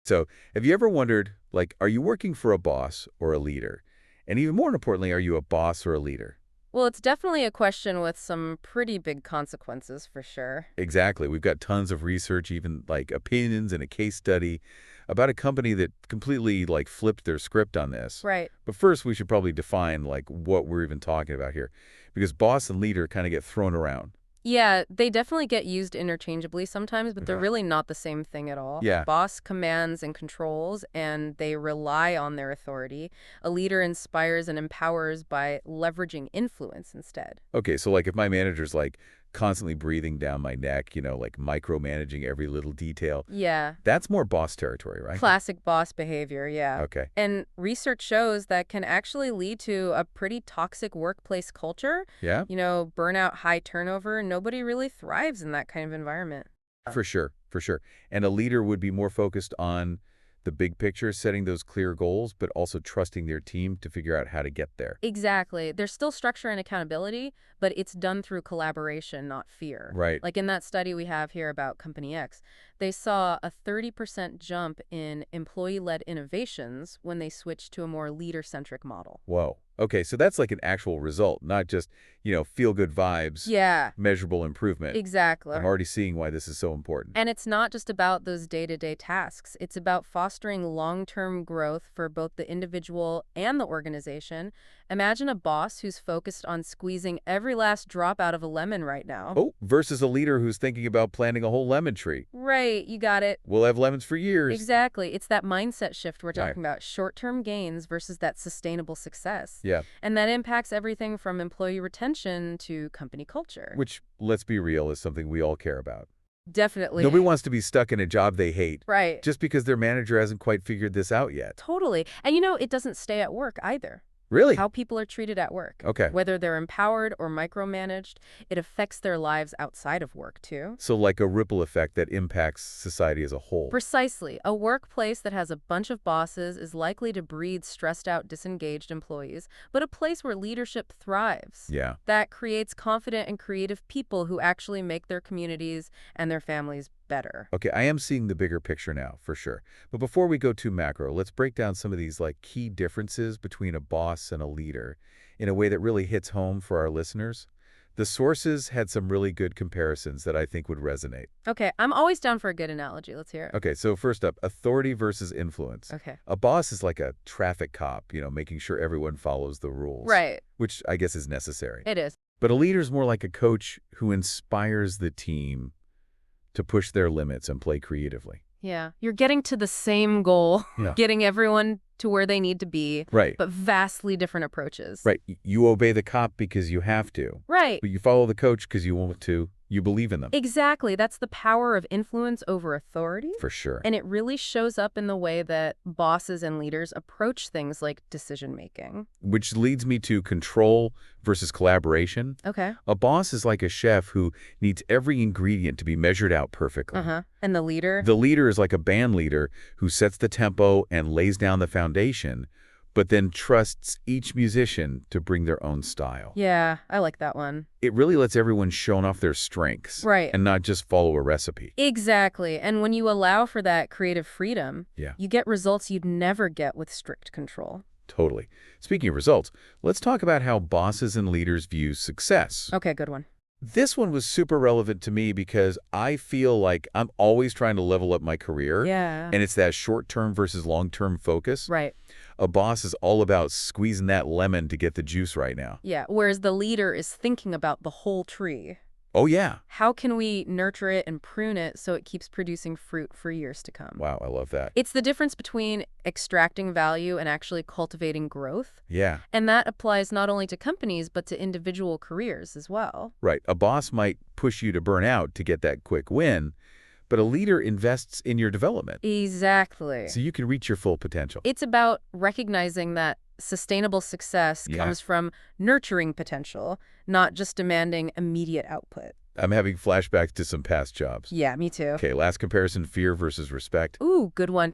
So have you ever wondered, like, are you working for a boss or a leader? And even more importantly, are you a boss or a leader? Well, it's definitely a question with some pretty big consequences for sure. Exactly. We've got tons of research, even like opinions and a case study about a company that completely like flipped their script on this. Right. But first, we should probably define like what we're even talking about here, because boss and leader kind of get thrown around. Yeah, they definitely get used interchangeably sometimes, but they're Ugh. really not the same thing at all. A Yeah. boss commands and controls, and they rely on their authority. A leader inspires and empowers by leveraging influence instead. Okay, so like if my manager's like constantly breathing down my neck, like micromanaging every little detail, Yeah, that's more boss territory, right? classic boss behavior, yeah. Okay. And research shows that can actually lead to a pretty toxic workplace culture. Yeah, Burnout, high turnover. Nobody really thrives in that kind of environment. for sure, for sure. And a leader would be more focused on the big picture, setting those clear goals, but also trusting their team to figure out how to get there. Exactly. There's still structure and accountability, but it's done through collaboration, not fear. Right. Like in that study we have here about Company X, they saw a 30% jump in employee-led innovations when they switched to a more leader-centric model. Whoa. Okay, so that's like an actual result, not just, feel-good vibes, Yeah, measurable improvement. exactly. I'm already seeing why this is so important. And it's not just about those day-to-day tasks. It's about fostering long-term growth for both the individual and the organization. Imagine a boss who's focused on squeezing every last drop out of a lemon right now. Oh, versus a leader who's thinking about planting a whole lemon tree. Right, you got it. We'll have lemons for years. Exactly. It's that mindset shift we're Right. talking about, short-term gains versus that sustainable success. Yeah, And that impacts everything from employee retention to company culture. which, let's be real, is something we all care about. Definitely. Nobody wants to be stuck in a job they hate Right. just because their manager hasn't quite figured this out yet. Totally. And it doesn't stay at work either. Really? How people are treated at work. Okay. Whether they're empowered or micromanaged, it affects their lives outside of work, too. So like a ripple effect that impacts society as a whole. Precisely. A workplace that has a bunch of bosses is likely to breed stressed out, disengaged employees, but a place where leadership thrives. Yeah. That creates confident and creative people who actually make their communities and their families better. Okay, I am seeing the bigger picture now, for sure. But before we go too macro, let's break down some of these like key differences between a boss and a leader in a way that really hits home for our listeners. The sources had some really good comparisons that I think would resonate. Okay, I'm always down for a good analogy. Let's hear it. Okay, so first up, authority versus influence. Okay. A boss is like a traffic cop, making sure everyone follows the rules. Right. Which I guess is necessary. It is. But a leader's more like a coach who inspires the team to push their limits and play creatively. Yeah. You're getting to the same goal, Yeah. getting everyone to where they need to be, Right. but vastly different approaches. Right. You obey the cop because you have to. Right. But you follow the coach because you want to. You believe in them. Exactly. That's the power of influence over authority. For sure. And it really shows up in the way that bosses and leaders approach things like decision making. Which leads me to control versus collaboration. Okay. A boss is like a chef who needs every ingredient to be measured out perfectly. And the leader? The leader is like a band leader who sets the tempo and lays down the foundation, but then trusts each musician to bring their own style. Yeah, I like that one. It really lets everyone show off their strengths. Right. And not just follow a recipe. Exactly. And when you allow for that creative freedom, Yeah. you get results you'd never get with strict control. Totally. Speaking of results, let's talk about how bosses and leaders view success. Okay, good one. This one was super relevant to me because I feel like I'm always trying to level up my career. Yeah. And it's that short-term versus long-term focus. Right. A boss is all about squeezing that lemon to get the juice right now. Yeah, whereas the leader is thinking about the whole tree. Oh, yeah. How can we nurture it and prune it so it keeps producing fruit for years to come? Wow, I love that. It's the difference between extracting value and actually cultivating growth. Yeah, And that applies not only to companies, but to individual careers as well. right. A boss might push you to burn out to get that quick win, but a leader invests in your development Exactly. so you can reach your full potential. It's about recognizing that sustainable success Yeah. comes from nurturing potential, not just demanding immediate output. I'm having flashbacks to some past jobs. Yeah, me too. Okay, last comparison, fear versus respect. Ooh, good one.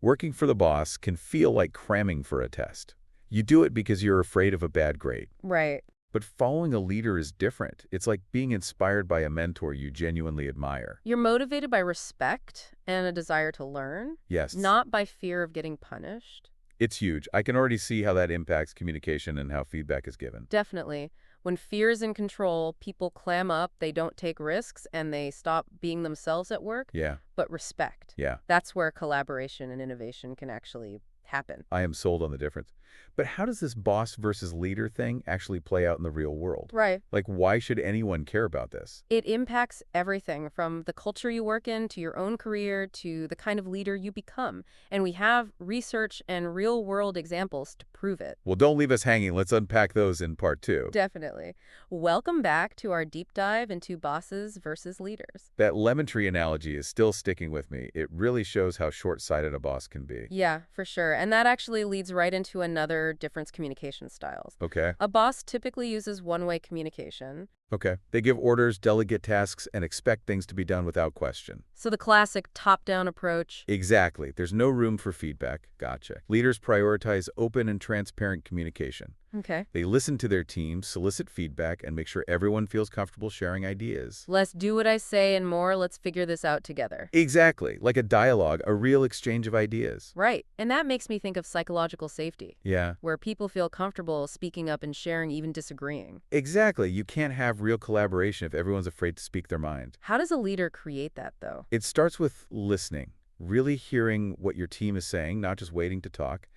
Working for the boss can feel like cramming for a test. You do it because you're afraid of a bad grade. Right. But following a leader is different. It's like being inspired by a mentor you genuinely admire. You're motivated by respect and a desire to learn, Yes, not by fear of getting punished. it's huge. I can already see how that impacts communication and how feedback is given. Definitely. When fear is in control, people clam up, they don't take risks, and they stop being themselves at work. Yeah, But respect. yeah. That's where collaboration and innovation can actually happen. I am sold on the difference. But how does this boss versus leader thing actually play out in the real world? Right. Like, why should anyone care about this? It impacts everything from the culture you work in to your own career to the kind of leader you become. And we have research and real-world examples to prove it. Well, don't leave us hanging. Let's unpack those in part 2. Definitely. Welcome back to our deep dive into bosses versus leaders. That lemon tree analogy is still sticking with me. It really shows how short-sighted a boss can be. Yeah, for sure. And that actually leads right into another difference communication styles. Okay? A boss typically uses one-way communication. Okay. They give orders, delegate tasks, and expect things to be done without question. So the classic top-down approach. Exactly. There's no room for feedback. Gotcha. Leaders prioritize open and transparent communication. Okay. They listen to their team, solicit feedback, and make sure everyone feels comfortable sharing ideas. Less do what I say and more let's figure this out together. Exactly. Like a dialogue, a real exchange of ideas. Right. And that makes me think of psychological safety, Yeah. where people feel comfortable speaking up and sharing, even disagreeing. Exactly. You can't have real collaboration if everyone's afraid to speak their mind. How does a leader create that, though? It starts with listening, really hearing what your team is saying, not just waiting to talk.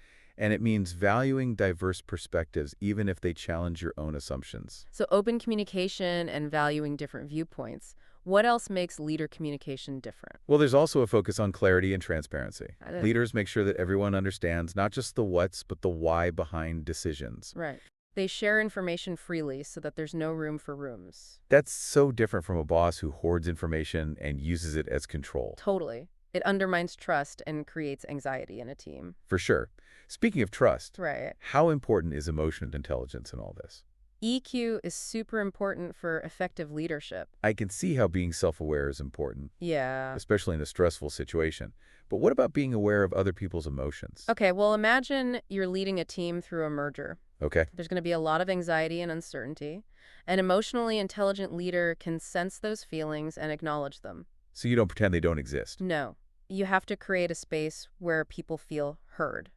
And it means valuing diverse perspectives, even if they challenge your own assumptions. So open communication and valuing different viewpoints. What else makes leader communication different? Well, there's also a focus on clarity and transparency. Got it. Leaders make sure that everyone understands not just the what's, but the why behind decisions. Right. They share information freely so that there's no room for rooms. That's so different from a boss who hoards information and uses it as control. Totally. It undermines trust and creates anxiety in a team. For sure. Speaking of trust, Right. how important is emotional intelligence in all this? EQ is super important for effective leadership. I can see how being self-aware is important, Yeah. especially in a stressful situation. But what about being aware of other people's emotions? Okay, well, imagine you're leading a team through a merger. Okay. There's going to be a lot of anxiety and uncertainty. An emotionally intelligent leader can sense those feelings and acknowledge them. So you don't pretend they don't exist. No, you have to create a space where people feel heard.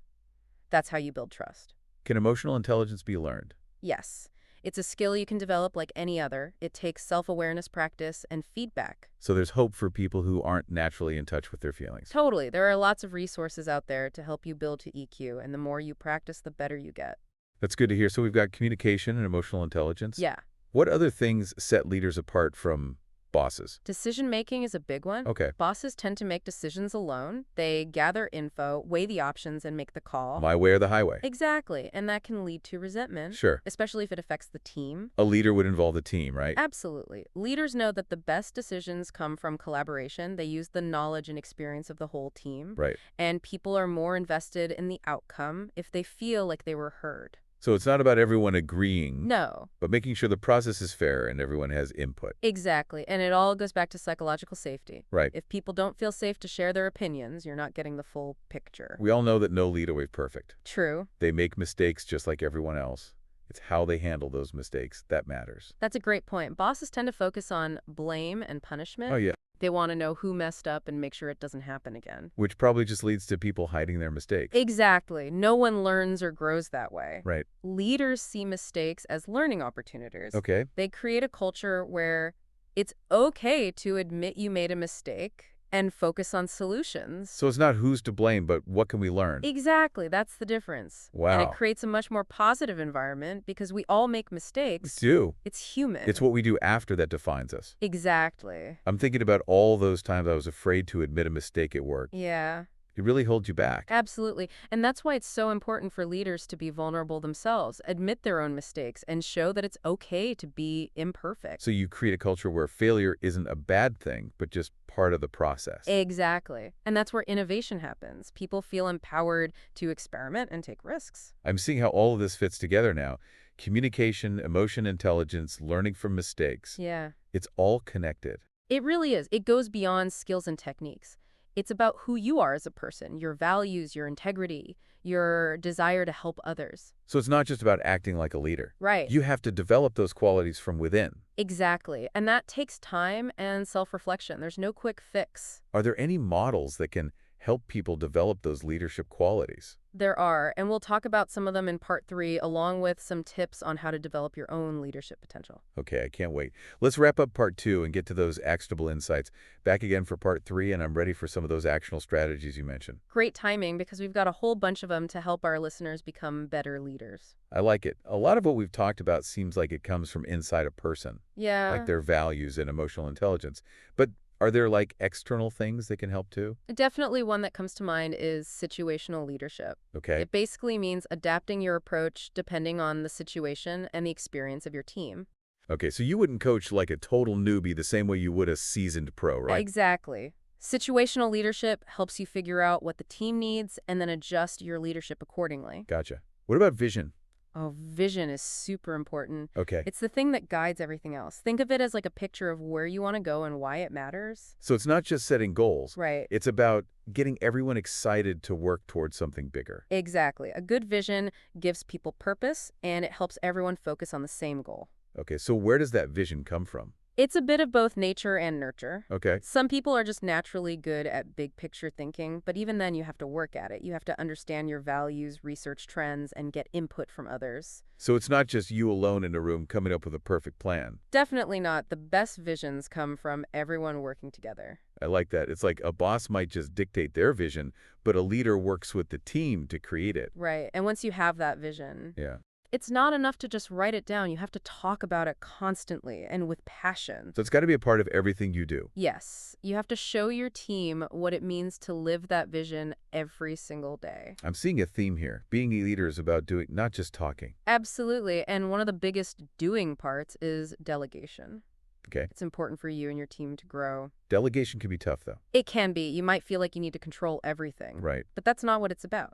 That's how you build trust. Can emotional intelligence be learned? Yes, it's a skill you can develop like any other. It takes self-awareness practice and feedback. So there's hope for people who aren't naturally in touch with their feelings. Totally. There are lots of resources out there to help you build to EQ, and the more you practice, the better you get. That's good to hear. So we've got communication and emotional intelligence. Yeah. What other things set leaders apart from bosses? Decision-making is a big one. Okay. Bosses tend to make decisions alone. They gather info, weigh the options, and make the call. My way or the highway? Exactly, and that can lead to resentment, Sure. especially if it affects the team. A leader would involve the team, right? Absolutely. Leaders know that the best decisions come from collaboration. They use the knowledge and experience of the whole team. Right. And people are more invested in the outcome if they feel like they were heard. So it's not about everyone agreeing, No, but making sure the process is fair and everyone has input. exactly. And it all goes back to psychological safety. Right. If people don't feel safe to share their opinions, you're not getting the full picture. We all know that no leader is perfect. True. They make mistakes just like everyone else. It's how they handle those mistakes that matters. That's a great point. Bosses tend to focus on blame and punishment. Oh, yeah. They want to know who messed up and make sure it doesn't happen again. Which probably just leads to people hiding their mistakes. Exactly. No one learns or grows that way. Right. Leaders see mistakes as learning opportunities. Okay. They create a culture where it's okay to admit you made a mistake and focus on solutions. So it's not who's to blame, but what can we learn? Exactly. That's the difference. Wow. And it creates a much more positive environment because we all make mistakes. Do. It's human. It's what we do after that defines us. Exactly. I'm thinking about all those times I was afraid to admit a mistake at work. Yeah. It really holds you back. Absolutely. And that's why it's so important for leaders to be vulnerable themselves, admit their own mistakes, and show that it's okay to be imperfect. So you create a culture where failure isn't a bad thing, but just part of the process. Exactly. And that's where innovation happens. People feel empowered to experiment and take risks. I'm seeing how all of this fits together now. Communication, emotion intelligence, learning from mistakes. Yeah. It's all connected. It really is. It goes beyond skills and techniques. It's about who you are as a person, your values, your integrity, your desire to help others. So it's not just about acting like a leader. Right. You have to develop those qualities from within. Exactly. And that takes time and self-reflection. There's no quick fix. Are there any models that can help people develop those leadership qualities? There are, and we'll talk about some of them in part 3, along with some tips on how to develop your own leadership potential. Okay, I can't wait. Let's wrap up part 2 and get to those actionable insights. Back again for part 3, and I'm ready for some of those actionable strategies you mentioned. Great timing because we've got a whole bunch of them to help our listeners become better leaders. I like it. A lot of what we've talked about seems like it comes from inside a person, like Yeah. their values and emotional intelligence. But are there like external things that can help too? Definitely one that comes to mind is situational leadership. Okay. It basically means adapting your approach depending on the situation and the experience of your team. Okay, so you wouldn't coach like a total newbie the same way you would a seasoned pro, right? Exactly. Situational leadership helps you figure out what the team needs and then adjust your leadership accordingly. Gotcha. What about vision? Oh, vision is super important. Okay. It's the thing that guides everything else. Think of it as like a picture of where you want to go and why it matters. So it's not just setting goals. Right. It's about getting everyone excited to work towards something bigger. Exactly. A good vision gives people purpose and it helps everyone focus on the same goal. Okay, so where does that vision come from? It's a bit of both nature and nurture. Okay. Some people are just naturally good at big picture thinking, but even then you have to work at it. You have to understand your values, research trends, and get input from others. So it's not just you alone in a room coming up with a perfect plan. Definitely not. The best visions come from everyone working together. I like that. It's like a boss might just dictate their vision, but a leader works with the team to create it. Right. And once you have that vision, Yeah. it's not enough to just write it down. You have to talk about it constantly and with passion. So it's got to be a part of everything you do. Yes, you have to show your team what it means to live that vision every single day. I'm seeing a theme here. Being a leader is about doing, not just talking. Absolutely. And one of the biggest doing parts is delegation. Okay. It's important for you and your team to grow. Delegation can be tough, though. It can be. You might feel like you need to control everything. Right. But that's not what it's about.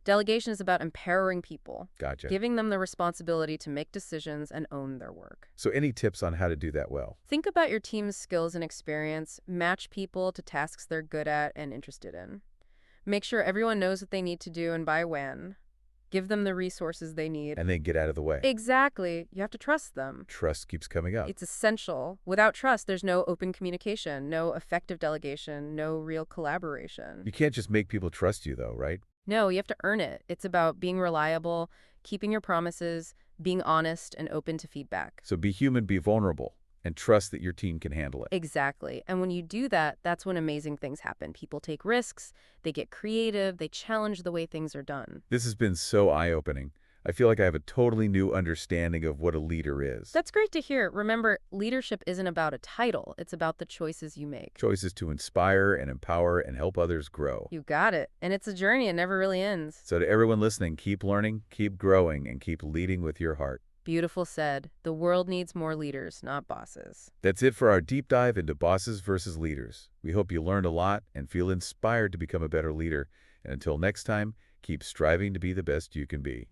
Delegation is about empowering people, Gotcha. giving them the responsibility to make decisions and own their work. So any tips on how to do that well? Think about your team's skills and experience, match people to tasks they're good at and interested in. Make sure everyone knows what they need to do and by when. Give them the resources they need. And then get out of the way. Exactly. You have to trust them. Trust keeps coming up. It's essential. Without trust, there's no open communication, no effective delegation, no real collaboration. You can't just make people trust you, though, right? No, you have to earn it. It's about being reliable, keeping your promises, being honest, and open to feedback. So be human, be vulnerable, and trust that your team can handle it. Exactly. And when you do that, that's when amazing things happen. People take risks, they get creative, they challenge the way things are done. This has been so eye-opening. I feel like I have a totally new understanding of what a leader is. That's great to hear. Remember, leadership isn't about a title. It's about the choices you make. Choices to inspire and empower and help others grow. You got it. And it's a journey. It never really ends. So to everyone listening, keep learning, keep growing, and keep leading with your heart. Beautiful said. The world needs more leaders, not bosses. That's it for our deep dive into bosses versus leaders. We hope you learned a lot and feel inspired to become a better leader. And until next time, keep striving to be the best you can be.